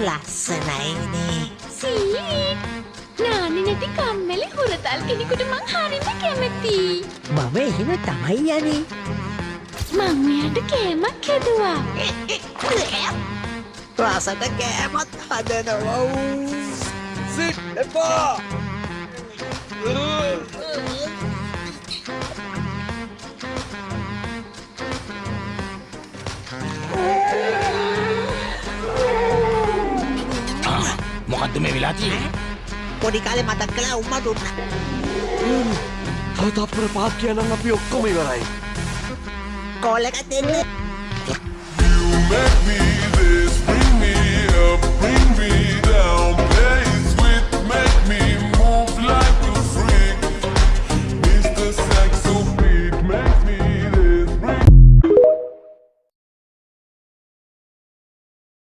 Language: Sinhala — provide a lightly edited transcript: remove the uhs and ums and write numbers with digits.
ලස්සනයිනේ. සීට්. නාන්නේ නැති කම්මැලි හුරතල් කෙනෙකුට මං හරිම කැමතියි. මම එහෙම තමයි යන්නේ. මං මෙයාට කෑමක් හැදුවා. රසට කෑමත් හදනවා. සිට් එපා. මොකද්ද මේ වෙලා තියෙන්නේ? පොඩි කාලේ මතක් කළා උම්මා දුන්නා. තව තප්පර 5ක් කියනනම් අපි ඔක්කොම ඉවරයි. කෝල් එකක් දෙන්න.